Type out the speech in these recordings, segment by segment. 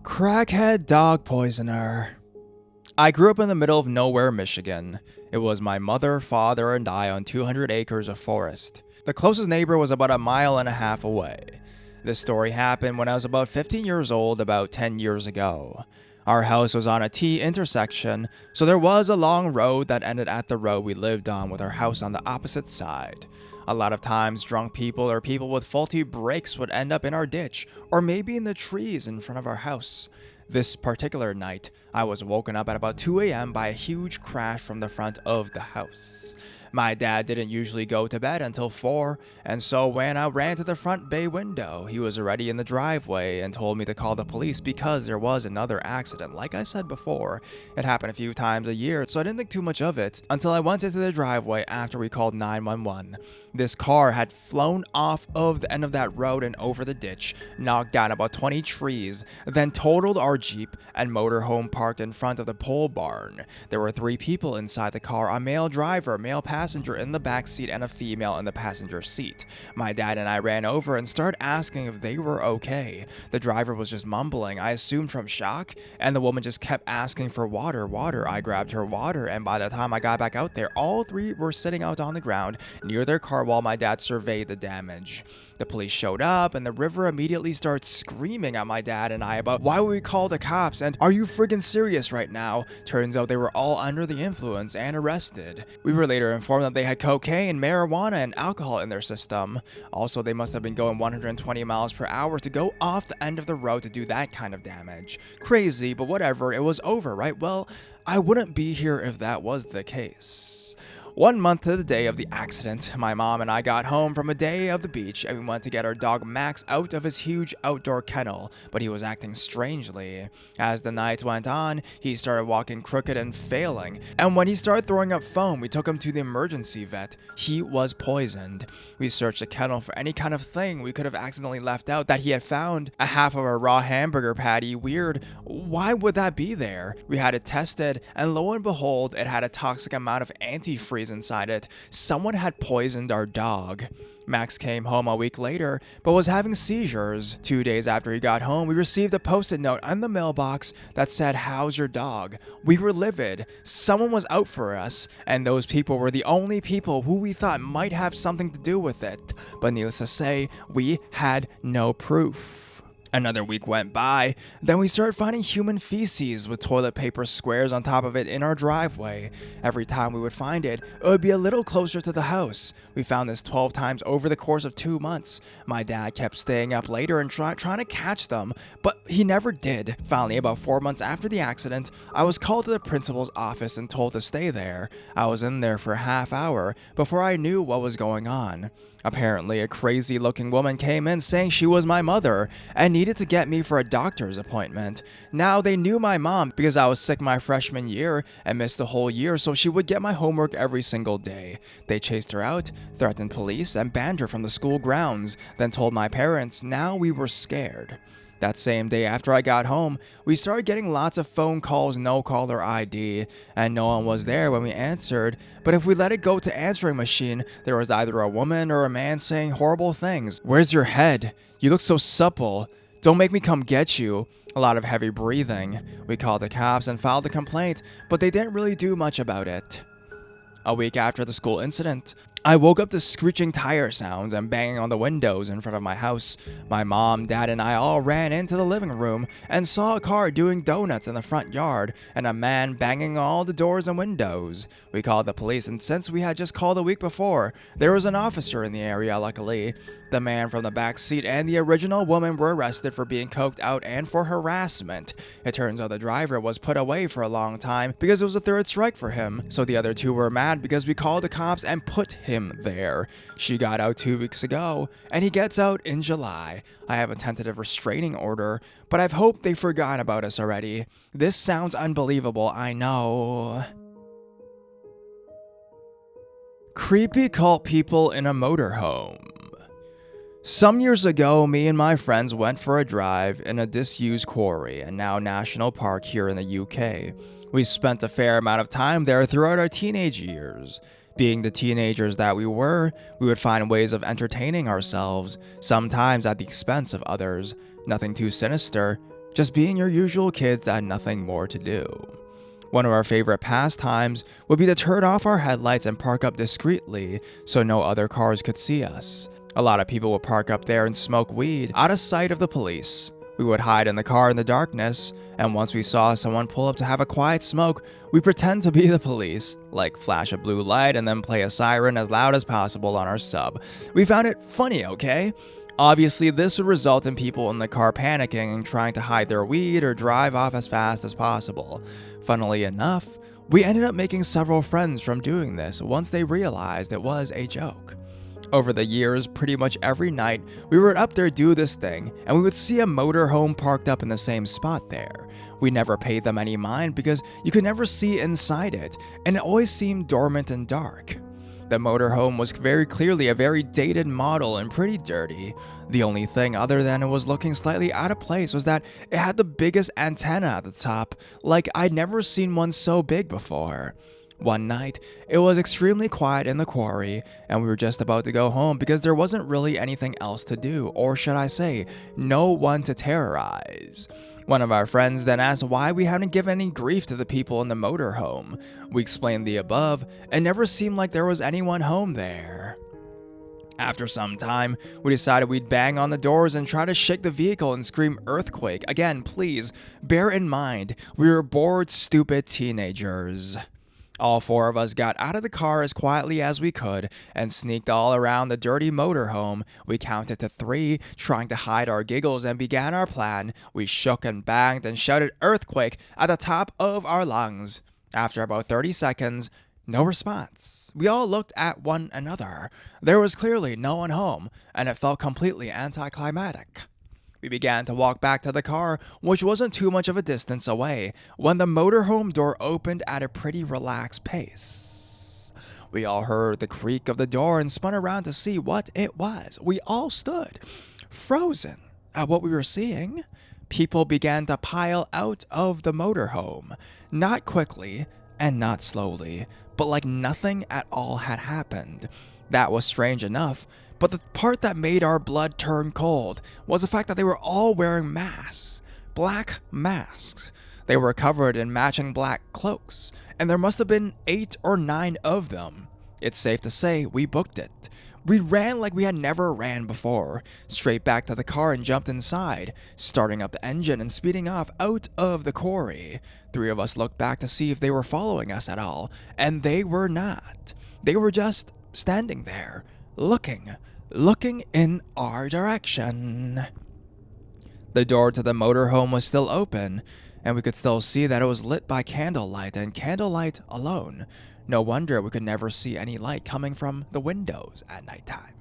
Crackhead dog poisoner. I grew up in the middle of nowhere, Michigan. It was my mother, father, and I on 200 acres of forest. The closest neighbor was about a mile and a half away. This story happened when I was about 15 years old, about 10 years ago. Our house was on a T intersection, so there was a long road that ended at the road we lived on with our house on the opposite side. A lot of times, drunk people or people with faulty brakes would end up in our ditch, or maybe in the trees in front of our house. This particular night, I was woken up at about 2 a.m. by a huge crash from the front of the house. My dad didn't usually go to bed until 4, and so when I ran to the front bay window, he was already in the driveway and told me to call the police because there was another accident. Like I said before, it happened a few times a year, so I didn't think too much of it until I went into the driveway after we called 911. This car had flown off of the end of that road and over the ditch, knocked down about 20 trees, then totaled our Jeep and motorhome parked in front of the pole barn. There were 3 people inside the car, a male driver, male passenger in the back seat, and a female in the passenger seat. My dad and I ran over and started asking if they were okay. The driver was just mumbling, I assumed from shock, and the woman just kept asking for water. I grabbed her water, and by the time I got back out there, all 3 were sitting out on the ground near their car while my dad surveyed the damage. The police showed up, and the river immediately started screaming at my dad and I about why would we call the cops and are you friggin' serious right now? Turns out they were all under the influence and arrested. We were later informed that they had cocaine, marijuana, and alcohol in their system. Also, they must have been going 120 miles per hour to go off the end of the road to do that kind of damage. Crazy, but whatever, it was over, right? Well, I wouldn't be here if that was the case. 1 month to the day of the accident, my mom and I got home from a day of the beach and we went to get our dog Max out of his huge outdoor kennel, but he was acting strangely. As the night went on, he started walking crooked and failing, and when he started throwing up foam, we took him to the emergency vet. He was poisoned. We searched the kennel for any kind of thing we could have accidentally left out that he had found. A half of a raw hamburger patty, weird. Why would that be there? We had it tested, and lo and behold, it had a toxic amount of antifreeze inside it. Someone had poisoned our dog. Max came home a week later, but was having seizures. 2 days after he got home, we received a post-it note in the mailbox that said, "How's your dog?" We were livid. Someone was out for us, and those people were the only people who we thought might have something to do with it. But needless to say, we had no proof. Another week went by, then we started finding human feces with toilet paper squares on top of it in our driveway. Every time we would find it, it would be a little closer to the house. We found this 12 times over the course of 2 months. My dad kept staying up later and trying to catch them, but he never did. Finally, about 4 months after the accident, I was called to the principal's office and told to stay there. I was in there for a half hour before I knew what was going on. Apparently, a crazy-looking woman came in saying she was my mother and needed to get me for a doctor's appointment. Now, they knew my mom because I was sick my freshman year and missed the whole year, so she would get my homework every single day. They chased her out, threatened police, and banned her from the school grounds, then told my parents. Now we were scared. That same day after I got home, we started getting lots of phone calls, no caller ID, and no one was there when we answered. But if we let it go to answering machine, there was either a woman or a man saying horrible things. "Where's your head? You look so supple. Don't make me come get you." A lot of heavy breathing. We called the cops and filed a complaint, but they didn't really do much about it. A week after the school incident, I woke up to screeching tire sounds and banging on the windows in front of my house. My mom, dad, and I all ran into the living room and saw a car doing donuts in the front yard and a man banging all the doors and windows. We called the police, and since we had just called a week before, there was an officer in the area, luckily. The man from the back seat and the original woman were arrested for being coked out and for harassment. It turns out the driver was put away for a long time because it was a 3rd strike for him, so the other 2 were mad because we called the cops and put him there. She got out 2 weeks ago, and he gets out in July. I have a tentative restraining order, but I've hoped they forgot about us already. This sounds unbelievable, I know. Creepy cult people in a motorhome. Some years ago, me and my friends went for a drive in a disused quarry and now national park here in the UK. We spent a fair amount of time there throughout our teenage years. Being the teenagers that we were, we would find ways of entertaining ourselves, sometimes at the expense of others. Nothing too sinister, just being your usual kids that had nothing more to do. One of our favorite pastimes would be to turn off our headlights and park up discreetly so no other cars could see us. A lot of people would park up there and smoke weed out of sight of the police. We would hide in the car in the darkness, and once we saw someone pull up to have a quiet smoke, we pretend to be the police, like flash a blue light and then play a siren as loud as possible on our sub. We found it funny, okay? Obviously, this would result in people in the car panicking and trying to hide their weed or drive off as fast as possible. Funnily enough, we ended up making several friends from doing this once they realized it was a joke. Over the years, pretty much every night, we would up there do this thing, and we would see a motorhome parked up in the same spot there. We never paid them any mind because you could never see inside it, and it always seemed dormant and dark. The motorhome was very clearly a very dated model and pretty dirty. The only thing other than it was looking slightly out of place was that it had the biggest antenna at the top, like I'd never seen one so big before. One night, it was extremely quiet in the quarry, and we were just about to go home because there wasn't really anything else to do, or should I say, no one to terrorize. One of our friends then asked why we hadn't given any grief to the people in the motorhome. We explained the above, and never seemed like there was anyone home there. After some time, we decided we'd bang on the doors and try to shake the vehicle and scream "earthquake." Again, please, bear in mind, we were bored, stupid teenagers. All four of us got out of the car as quietly as we could and sneaked all around the dirty motorhome. We counted to 3, trying to hide our giggles, and began our plan. We shook and banged and shouted "earthquake" at the top of our lungs. After about 30 seconds, no response. We all looked at one another. There was clearly no one home, and it felt completely anticlimactic. We began to walk back to the car, which wasn't too much of a distance away, when the motorhome door opened at a pretty relaxed pace. We all heard the creak of the door and spun around to see what it was. We all stood, frozen, at what we were seeing. People began to pile out of the motorhome, not quickly and not slowly, but like nothing at all had happened. That was strange enough. But the part that made our blood turn cold was the fact that they were all wearing masks. Black masks. They were covered in matching black cloaks, and there must have been 8 or 9 of them. It's safe to say we booked it. We ran like we had never ran before, straight back to the car and jumped inside, starting up the engine and speeding off out of the quarry. 3 of us looked back to see if they were following us at all, and they were not. They were just standing there, looking in our direction. The door to the motorhome was still open, and we could still see that it was lit by candlelight and candlelight alone. No wonder we could never see any light coming from the windows at nighttime.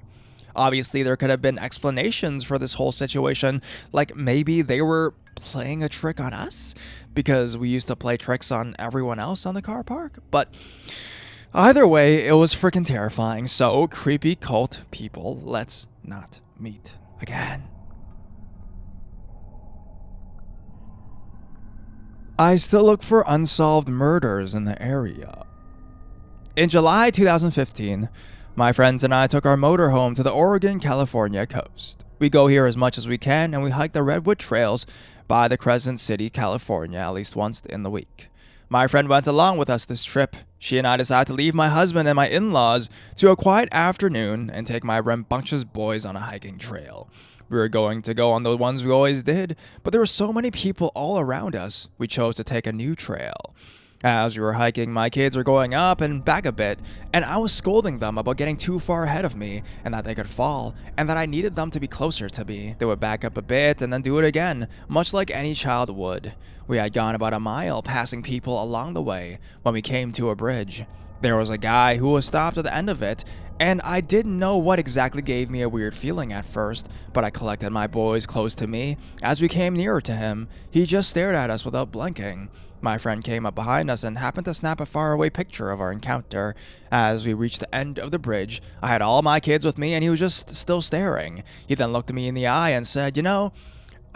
Obviously, there could have been explanations for this whole situation, like maybe they were playing a trick on us, because we used to play tricks on everyone else on the car park, but either way, it was freaking terrifying, so creepy cult people, let's not meet again. I still look for unsolved murders in the area. In July 2015, my friends and I took our motorhome to the Oregon-California coast. We go here as much as we can, and we hike the Redwood Trails by the Crescent City, California, at least once in the week. My friend went along with us this trip. She and I decided to leave my husband and my in-laws to a quiet afternoon and take my rambunctious boys on a hiking trail. We were going to go on the ones we always did, but there were so many people all around us, we chose to take a new trail. As we were hiking, my kids were going up and back a bit, and I was scolding them about getting too far ahead of me, and that they could fall, and that I needed them to be closer to me. They would back up a bit and then do it again, much like any child would. We had gone about a mile, passing people along the way, when we came to a bridge. There was a guy who was stopped at the end of it, and I didn't know what exactly gave me a weird feeling at first, but I collected my boys close to me. As we came nearer to him, he just stared at us without blinking. My friend came up behind us and happened to snap a faraway picture of our encounter. As we reached the end of the bridge, I had all my kids with me and he was just still staring. He then looked me in the eye and said, "You know,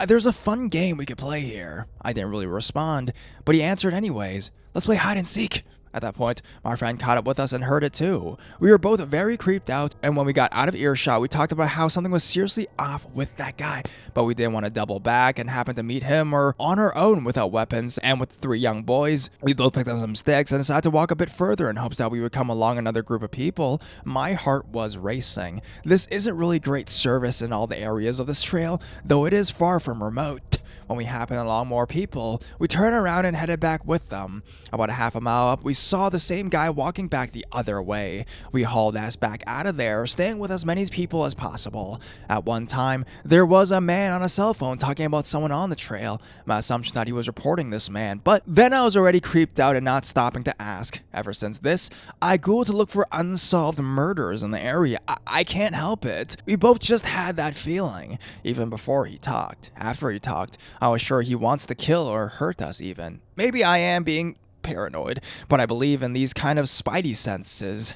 there's a fun game we could play here." I didn't really respond, but he answered anyways. "Let's play hide and seek." At that point, my friend caught up with us and heard it too. We were both very creeped out, and when we got out of earshot, we talked about how something was seriously off with that guy, but we didn't want to double back and happen to meet him or on our own without weapons. And with the 3 young boys, we both picked up some sticks and decided to walk a bit further in hopes that we would come along another group of people. My heart was racing. This isn't really great service in all the areas of this trail, though it is far from remote. When we happened along more people, we turned around and headed back with them. About a half a mile up, we saw the same guy walking back the other way. We hauled ass back out of there, staying with as many people as possible. At one time, there was a man on a cell phone talking about someone on the trail. My assumption that he was reporting this man, but then I was already creeped out and not stopping to ask. Ever since this, I Googled to look for unsolved murders in the area. I can't help it. We both just had that feeling. Even before he talked. After he talked, I was sure he wants to kill or hurt us even. Maybe I am being paranoid, but I believe in these kind of spidey senses.